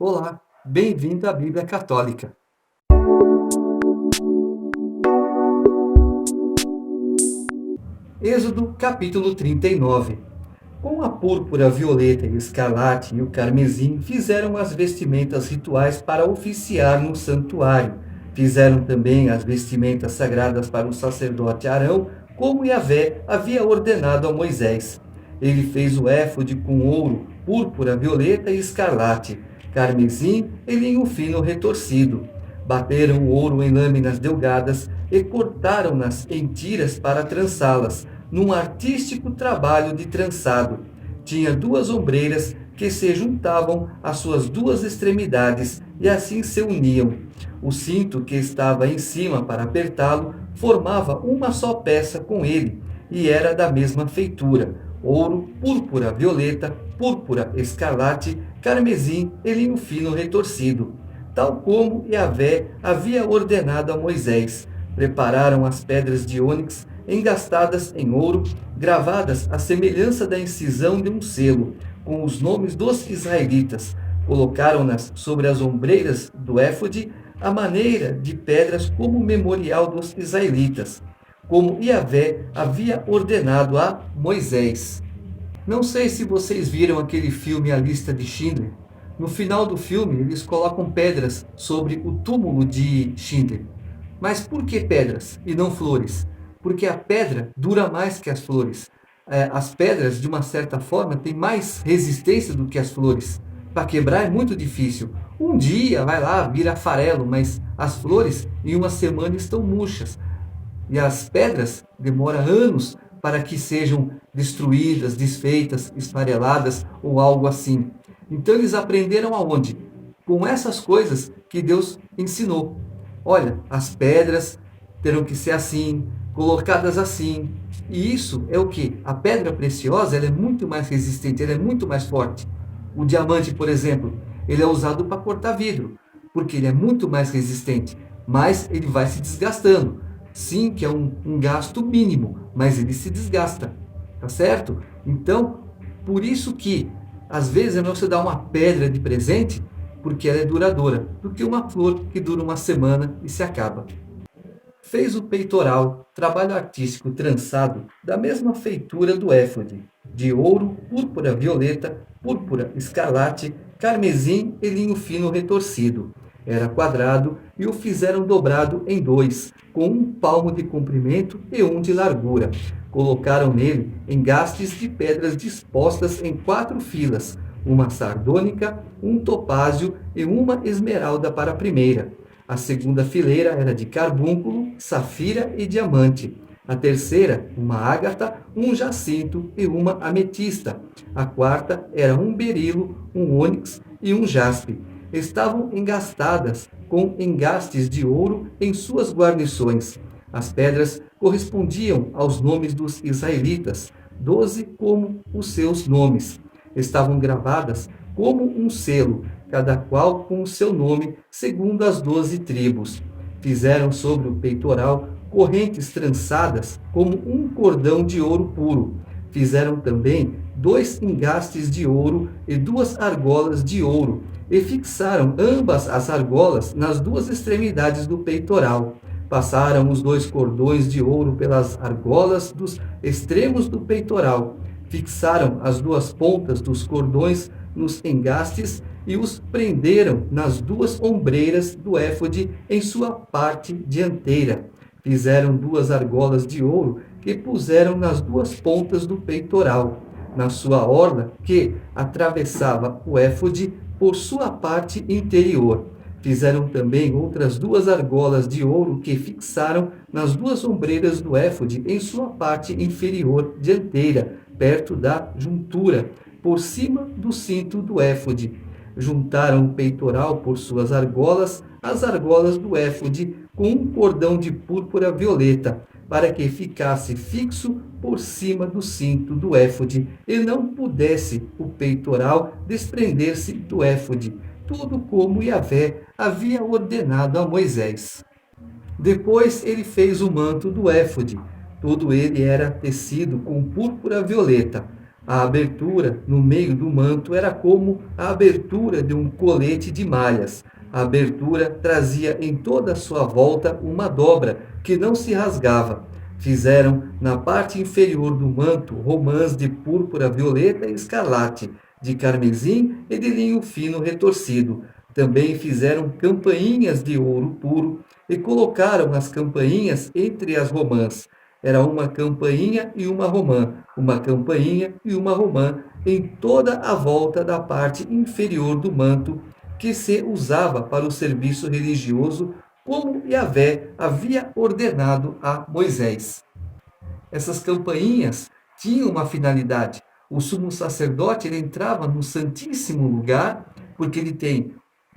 Olá, bem-vindo à Bíblia Católica. Êxodo capítulo 39. Com a púrpura, violeta e escarlate e o carmesim fizeram as vestimentas rituais para oficiar no santuário. Fizeram também as vestimentas sagradas para o sacerdote Arão, como Yahvé havia ordenado a Moisés. Ele fez o éfode com ouro, púrpura, violeta e escarlate, carmesim e linho fino retorcido. Bateram o ouro em lâminas delgadas e cortaram-nas em tiras para trançá-las, num artístico trabalho de trançado. Tinha duas ombreiras que se juntavam às suas duas extremidades e assim se uniam. O cinto que estava em cima para apertá-lo formava uma só peça com ele e era da mesma feitura: ouro, púrpura, violeta, púrpura, escarlate, carmesim e linho fino retorcido, tal como Yahvé havia ordenado a Moisés. Prepararam as pedras de ônix engastadas em ouro, gravadas à semelhança da incisão de um selo, com os nomes dos israelitas. Colocaram-nas sobre as ombreiras do éfode, à maneira de pedras como memorial dos israelitas, como Yahvé havia ordenado a Moisés. Não sei se vocês viram aquele filme A Lista de Schindler. No final do filme, eles colocam pedras sobre o túmulo de Schindler. Mas por que pedras e não flores? Porque a pedra dura mais que as flores. As pedras, de uma certa forma, têm mais resistência do que as flores. Para quebrar é muito difícil. Um dia, vai lá, vira farelo, mas as flores, em uma semana, estão murchas. E as pedras demoram anos para que sejam destruídas, desfeitas, esfareladas ou algo assim. Então eles aprenderam aonde? Com essas coisas que Deus ensinou. Olha, as pedras terão que ser assim, colocadas assim. E isso é o que? A pedra preciosa, ela é muito mais resistente, ela é muito mais forte. O diamante, por exemplo, ele é usado para cortar vidro, porque ele é muito mais resistente, mas ele vai se desgastando. Sim, que é um gasto mínimo, mas ele se desgasta, tá certo? Então, por isso que, às vezes, é melhor você dar uma pedra de presente, porque ela é duradoura, do que uma flor que dura uma semana e se acaba. Fez o peitoral, trabalho artístico trançado, da mesma feitura do éfode, de ouro, púrpura violeta, púrpura escarlate, carmesim e linho fino retorcido. Era quadrado e o fizeram dobrado em dois, com um palmo de comprimento e um de largura. Colocaram nele engastes de pedras dispostas em 4 filas, uma sardônica, um topázio e uma esmeralda para a primeira. A segunda fileira era de carbúnculo, safira e diamante. A terceira, uma ágata, um jacinto e uma ametista. A quarta era um berilo, um ônix e um jaspe. Estavam engastadas com engastes de ouro em suas guarnições. As pedras correspondiam aos nomes dos israelitas, 12 como os seus nomes. Estavam gravadas como um selo, cada qual com o seu nome, segundo as 12 tribos. Fizeram sobre o peitoral correntes trançadas como um cordão de ouro puro. Fizeram também 2 engastes de ouro e 2 argolas de ouro, e fixaram ambas as argolas nas 2 extremidades do peitoral. Passaram os 2 cordões de ouro pelas argolas dos extremos do peitoral. Fixaram as 2 pontas dos cordões nos engastes e os prenderam nas 2 ombreiras do éfode em sua parte dianteira. Fizeram 2 argolas de ouro que puseram nas 2 pontas do peitoral, na sua orla que atravessava o éfode por sua parte interior. Fizeram também outras 2 argolas de ouro que fixaram nas 2 ombreiras do éfode em sua parte inferior dianteira, perto da juntura, por cima do cinto do éfode. Juntaram o peitoral por suas argolas, as argolas do éfode, com um cordão de púrpura violeta, para que ficasse fixo por cima do cinto do éfode, e não pudesse o peitoral desprender-se do éfode, tudo como Yahvé havia ordenado a Moisés. Depois ele fez o manto do éfode. Todo ele era tecido com púrpura violeta. A abertura no meio do manto era como a abertura de um colete de malhas. A abertura trazia em toda a sua volta uma dobra que não se rasgava. Fizeram na parte inferior do manto romãs de púrpura, violeta e escarlate, de carmesim e de linho fino retorcido. Também fizeram campainhas de ouro puro e colocaram as campainhas entre as romãs. Era uma campainha e uma campainha e uma romã em toda a volta da parte inferior do manto que se usava para o serviço religioso, como Yahvé havia ordenado a Moisés. Essas campainhas tinham uma finalidade. O sumo sacerdote ele entrava no Santíssimo Lugar, porque ele tem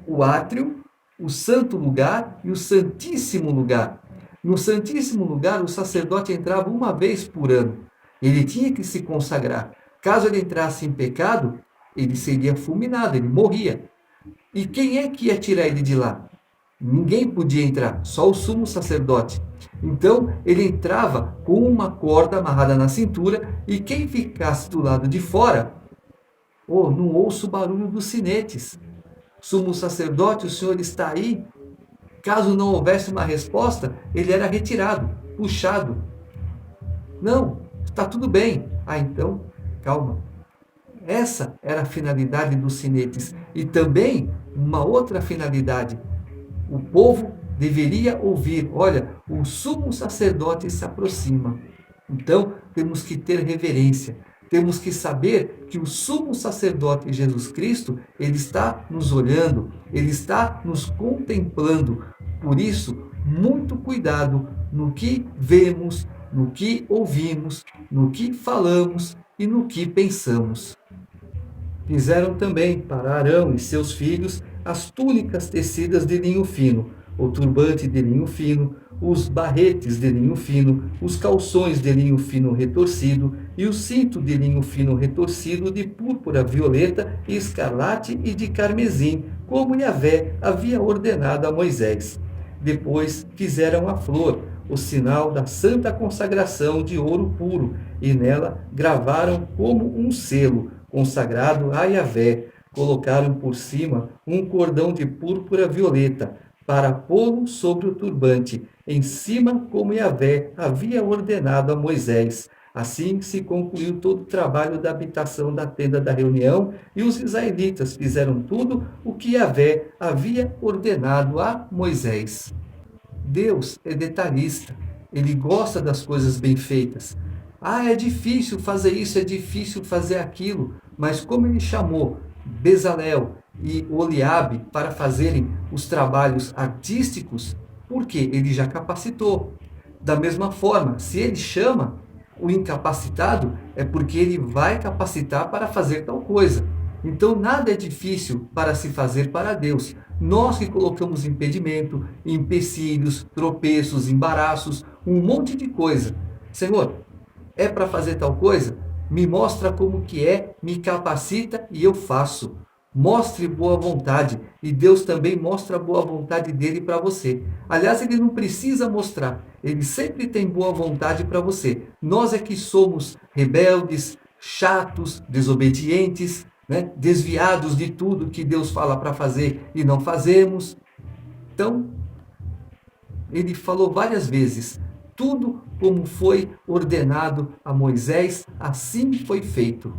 o átrio, o santo lugar e o santíssimo lugar. No Santíssimo Lugar, o sacerdote entrava uma vez por ano. Ele tinha que se consagrar. Caso ele entrasse em pecado, ele seria fulminado, ele morria. E quem é que ia tirar ele de lá? Ninguém podia entrar, só o sumo sacerdote. Então ele entrava com uma corda amarrada na cintura e quem ficasse do lado de fora, não ouço o barulho dos sinetes. Sumo sacerdote, o senhor está aí? Caso não houvesse uma resposta, ele era retirado, puxado. Não, está tudo bem. Então, calma. Essa era a finalidade dos sinetes. E também uma outra finalidade. O povo deveria ouvir, olha, o sumo sacerdote se aproxima. Então, temos que ter reverência. Temos que saber que o sumo sacerdote Jesus Cristo, ele está nos olhando, ele está nos contemplando. Por isso, muito cuidado no que vemos, no que ouvimos, no que falamos e no que pensamos. Fizeram também para Arão e seus filhos as túnicas tecidas de linho fino, o turbante de linho fino, os barretes de linho fino, os calções de linho fino retorcido e o cinto de linho fino retorcido de púrpura, violeta e escarlate e de carmesim, como Yahvé havia ordenado a Moisés. Depois fizeram a flor, o sinal da santa consagração de ouro puro, e nela gravaram como um selo, consagrado a Yahvé. Colocaram por cima um cordão de púrpura violeta, para pô-lo sobre o turbante, em cima como Yahvé havia ordenado a Moisés. Assim se concluiu todo o trabalho da habitação da tenda da reunião, e os israelitas fizeram tudo o que Yahvé havia ordenado a Moisés. Deus é detalhista, ele gosta das coisas bem feitas. É difícil fazer isso, é difícil fazer aquilo, mas como ele chamou Bezalel e Oliabe para fazerem os trabalhos artísticos, porque ele já capacitou. Da mesma forma, se ele chama o incapacitado, é porque ele vai capacitar para fazer tal coisa. Então nada é difícil para se fazer para Deus. Nós que colocamos impedimento, empecilhos, tropeços, embaraços, um monte de coisa. Senhor, é para fazer tal coisa? Me mostra como que é, me capacita e eu faço. Mostre boa vontade, e Deus também mostra a boa vontade dele para você. Aliás, ele não precisa mostrar, ele sempre tem boa vontade para você. Nós é que somos rebeldes, chatos, desobedientes, desviados de tudo que Deus fala para fazer e não fazemos. Então, ele falou várias vezes, tudo como foi ordenado a Moisés, assim foi feito.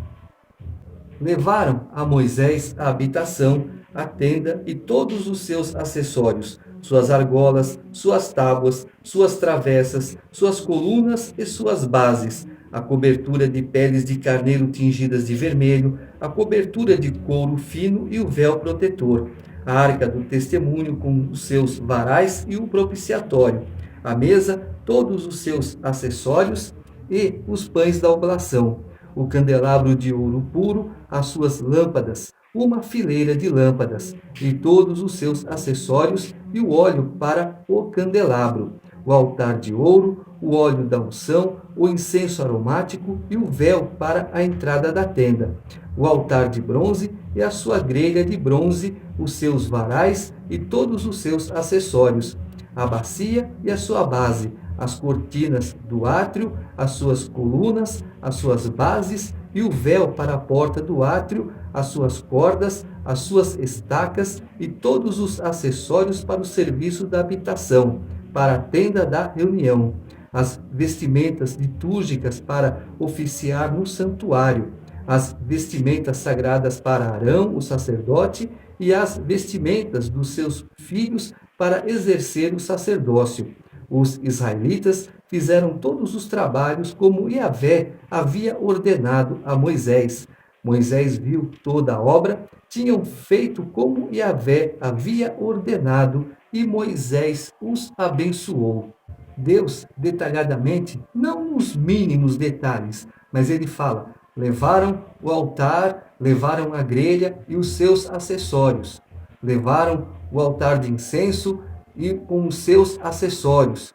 Levaram a Moisés a habitação, a tenda e todos os seus acessórios, suas argolas, suas tábuas, suas travessas, suas colunas e suas bases, a cobertura de peles de carneiro tingidas de vermelho, a cobertura de couro fino e o véu protetor, a arca do testemunho com os seus varais e o propiciatório, a mesa, todos os seus acessórios e os pães da oblação, o candelabro de ouro puro, as suas lâmpadas, uma fileira de lâmpadas, e todos os seus acessórios e o óleo para o candelabro, o altar de ouro, o óleo da unção, o incenso aromático e o véu para a entrada da tenda, o altar de bronze e a sua grelha de bronze, os seus varais e todos os seus acessórios, a bacia e a sua base, as cortinas do átrio, as suas colunas, as suas bases e o véu para a porta do átrio, as suas cordas, as suas estacas e todos os acessórios para o serviço da habitação, para a tenda da reunião, as vestimentas litúrgicas para oficiar no santuário, as vestimentas sagradas para Arão, o sacerdote, e as vestimentas dos seus filhos para exercer o sacerdócio. Os israelitas fizeram todos os trabalhos como Yahvé havia ordenado a Moisés. Moisés viu toda a obra, tinham feito como Yahvé havia ordenado, e Moisés os abençoou. Deus, detalhadamente, não nos mínimos detalhes, mas ele fala: levaram o altar, levaram a grelha e os seus acessórios. Levaram o altar de incenso e com os seus acessórios.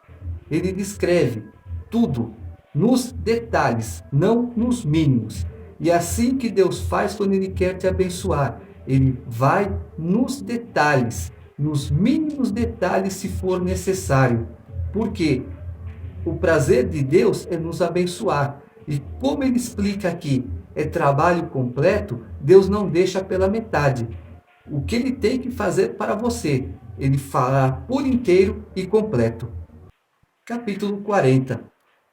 Ele descreve tudo nos detalhes, não nos mínimos. E é assim que Deus faz quando Ele quer te abençoar. Ele vai nos detalhes, nos mínimos detalhes, se for necessário. Porque o prazer de Deus é nos abençoar. E como ele explica aqui, é trabalho completo, Deus não deixa pela metade. O que ele tem que fazer para você, ele fará por inteiro e completo. Capítulo 40.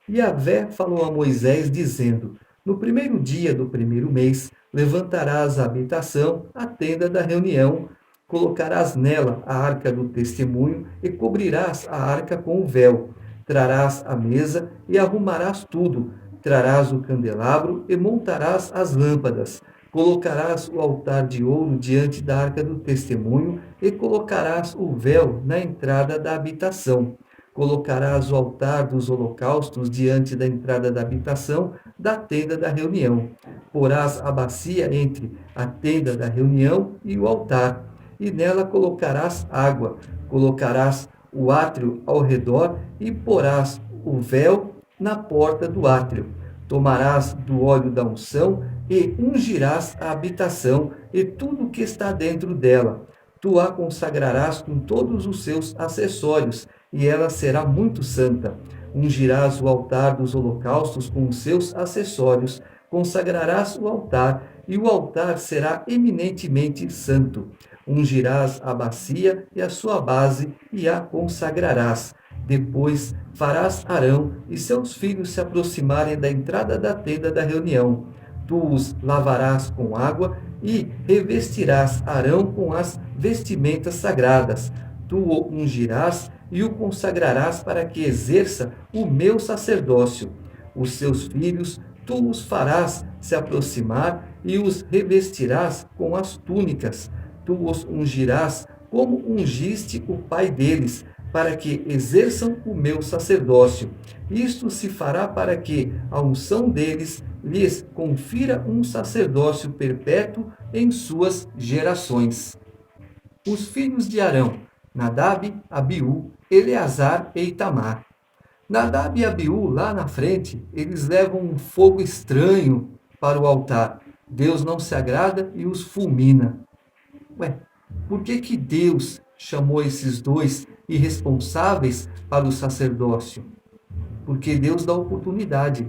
Yahvé falou a Moisés, dizendo: no primeiro dia do primeiro mês, levantarás a habitação, a tenda da reunião, colocarás nela a arca do testemunho e cobrirás a arca com o véu. Trarás a mesa e arrumarás tudo. Trarás o candelabro e montarás as lâmpadas. Colocarás o altar de ouro diante da arca do testemunho e colocarás o véu na entrada da habitação. Colocarás o altar dos holocaustos diante da entrada da habitação da tenda da reunião. Porás a bacia entre a tenda da reunião e o altar, e nela colocarás água. Colocarás o átrio ao redor e porás o véu na porta do átrio. Tomarás do óleo da unção e ungirás a habitação e tudo o que está dentro dela. Tu a consagrarás com todos os seus acessórios, e ela será muito santa. Ungirás o altar dos holocaustos com os seus acessórios, consagrarás o altar, e o altar será eminentemente santo. Ungirás a bacia e a sua base, e a consagrarás. Depois farás Arão e seus filhos se aproximarem da entrada da tenda da reunião. Tu os lavarás com água e revestirás Arão com as vestimentas sagradas. Tu o ungirás e o consagrarás para que exerça o meu sacerdócio. Os seus filhos tu os farás se aproximar e os revestirás com as túnicas. Tu os ungirás como ungiste o pai deles, para que exerçam o meu sacerdócio. Isto se fará para que a unção deles lhes confira um sacerdócio perpétuo em suas gerações. Os filhos de Arão: Nadab, Abiú, Eleazar e Itamar. Nadab e Abiú, lá na frente, eles levam um fogo estranho para o altar. Deus não se agrada e os fulmina. Por que Deus chamou esses dois irresponsáveis para o sacerdócio? Porque Deus dá oportunidade.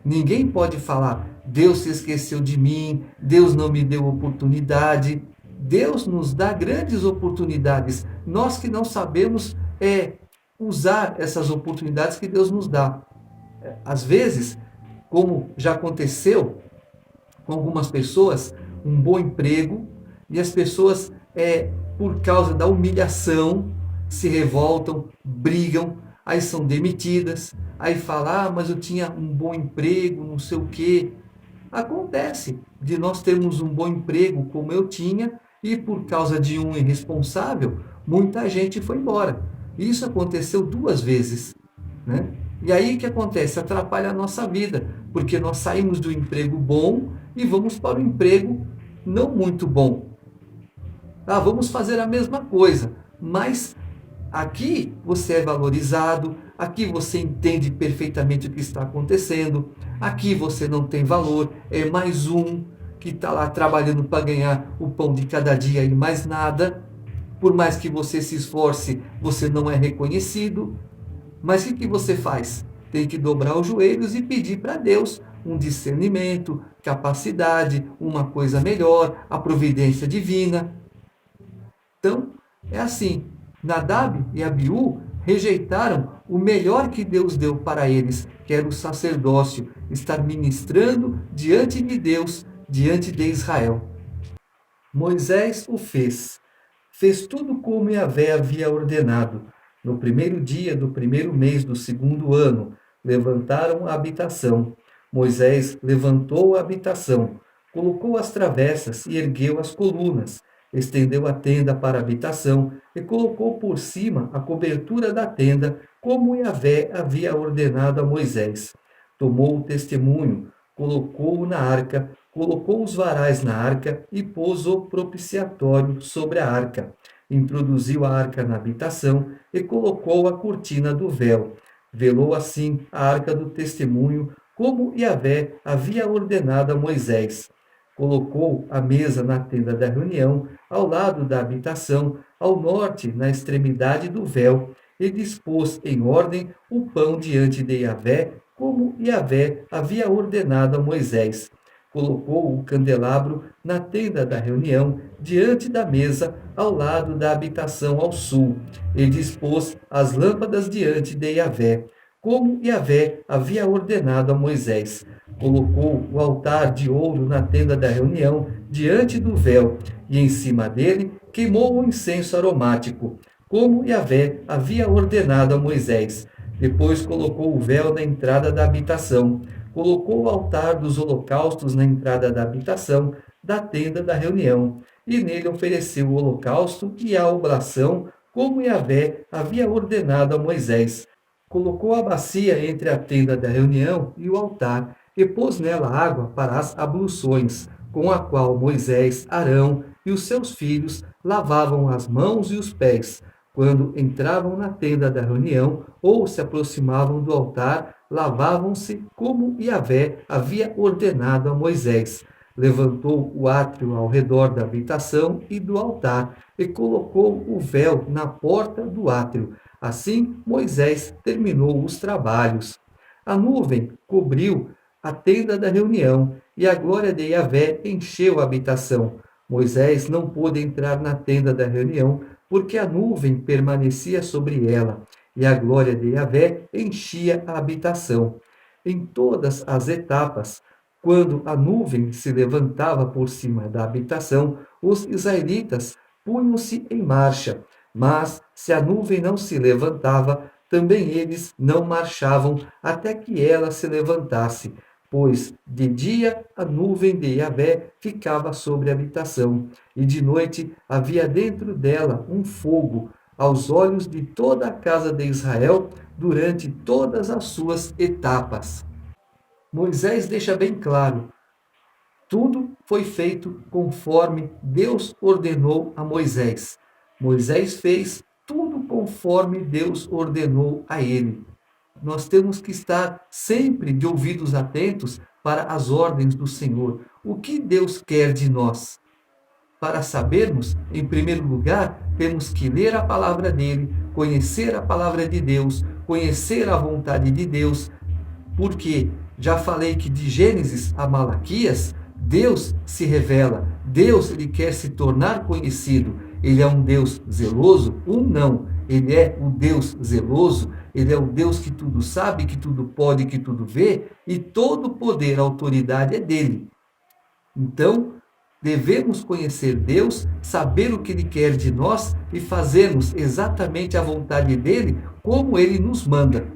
Ninguém pode falar: Deus se esqueceu de mim, Deus não me deu oportunidade. Deus nos dá grandes oportunidades. Nós que não sabemos usar essas oportunidades que Deus nos dá. Às vezes, como já aconteceu com algumas pessoas, um bom emprego, e as pessoas, por causa da humilhação, se revoltam, brigam, aí são demitidas, aí falam: mas eu tinha um bom emprego, não sei o quê. Acontece de nós termos um bom emprego como eu tinha, e por causa de um irresponsável, muita gente foi embora. Isso aconteceu 2 vezes, né? E aí o que acontece? Atrapalha a nossa vida, porque nós saímos do emprego bom e vamos para o emprego não muito bom. Vamos fazer a mesma coisa, mas aqui você é valorizado, aqui você entende perfeitamente o que está acontecendo, aqui você não tem valor, é mais um que está lá trabalhando para ganhar o pão de cada dia e mais nada. Por mais que você se esforce, você não é reconhecido. Mas o que você faz? Tem que dobrar os joelhos e pedir para Deus um discernimento, capacidade, uma coisa melhor, a providência divina. Então, é assim, Nadab e Abiú rejeitaram o melhor que Deus deu para eles, que era o sacerdócio, estar ministrando diante de Deus, diante de Israel. Moisés o fez. Fez tudo como Yahvé havia ordenado. No primeiro dia do primeiro mês do segundo ano, levantaram a habitação. Moisés levantou a habitação, colocou as travessas e ergueu as colunas, estendeu a tenda para a habitação e colocou por cima a cobertura da tenda, como Yahvé havia ordenado a Moisés. Tomou o testemunho, colocou-o na arca, colocou os varais na arca e pôs o propiciatório sobre a arca. Introduziu a arca na habitação e colocou a cortina do véu. Velou assim a arca do testemunho, como Yahvé havia ordenado a Moisés. Colocou a mesa na tenda da reunião, ao lado da habitação, ao norte, na extremidade do véu, e dispôs em ordem o pão diante de Yahvé, como Yahvé havia ordenado a Moisés. Colocou o candelabro na tenda da reunião, diante da mesa, ao lado da habitação ao sul, e dispôs as lâmpadas diante de Yahvé, como Yahvé havia ordenado a Moisés. Colocou o altar de ouro na tenda da reunião, diante do véu, e em cima dele queimou o incenso aromático, como Yahvé havia ordenado a Moisés. Depois colocou o véu na entrada da habitação. Colocou o altar dos holocaustos na entrada da habitação da tenda da reunião, e nele ofereceu o holocausto e a oblação, como Yahvé havia ordenado a Moisés. Colocou a bacia entre a tenda da reunião e o altar, e pôs nela água para as abluções, com a qual Moisés, Arão e os seus filhos lavavam as mãos e os pés, quando entravam na tenda da reunião ou se aproximavam do altar, lavavam-se como Yahvé havia ordenado a Moisés. Levantou o átrio ao redor da habitação e do altar, e colocou o véu na porta do átrio. Assim, Moisés terminou os trabalhos. A nuvem cobriu a tenda da reunião, e a glória de Yahvé encheu a habitação. Moisés não pôde entrar na tenda da reunião, porque a nuvem permanecia sobre ela, e a glória de Yahvé enchia a habitação. Em todas as etapas, quando a nuvem se levantava por cima da habitação, os israelitas punham-se em marcha, mas se a nuvem não se levantava, também eles não marchavam até que ela se levantasse, pois de dia a nuvem de Yahvé ficava sobre a habitação, e de noite havia dentro dela um fogo, aos olhos de toda a casa de Israel, durante todas as suas etapas. Moisés deixa bem claro, tudo foi feito conforme Deus ordenou a Moisés. Moisés fez tudo conforme Deus ordenou a ele. Nós temos que estar sempre de ouvidos atentos para as ordens do Senhor. O que Deus quer de nós? Para sabermos, em primeiro lugar, temos que ler a palavra dele, conhecer a palavra de Deus, conhecer a vontade de Deus, porque já falei que de Gênesis a Malaquias, Deus se revela, Deus ele quer se tornar conhecido. Ele é um Deus zeloso? Não. Ele é o Deus zeloso, ele é o Deus que tudo sabe, que tudo pode, que tudo vê, e todo poder, autoridade é dele. Então, devemos conhecer Deus, saber o que ele quer de nós e fazermos exatamente a vontade dele, como ele nos manda.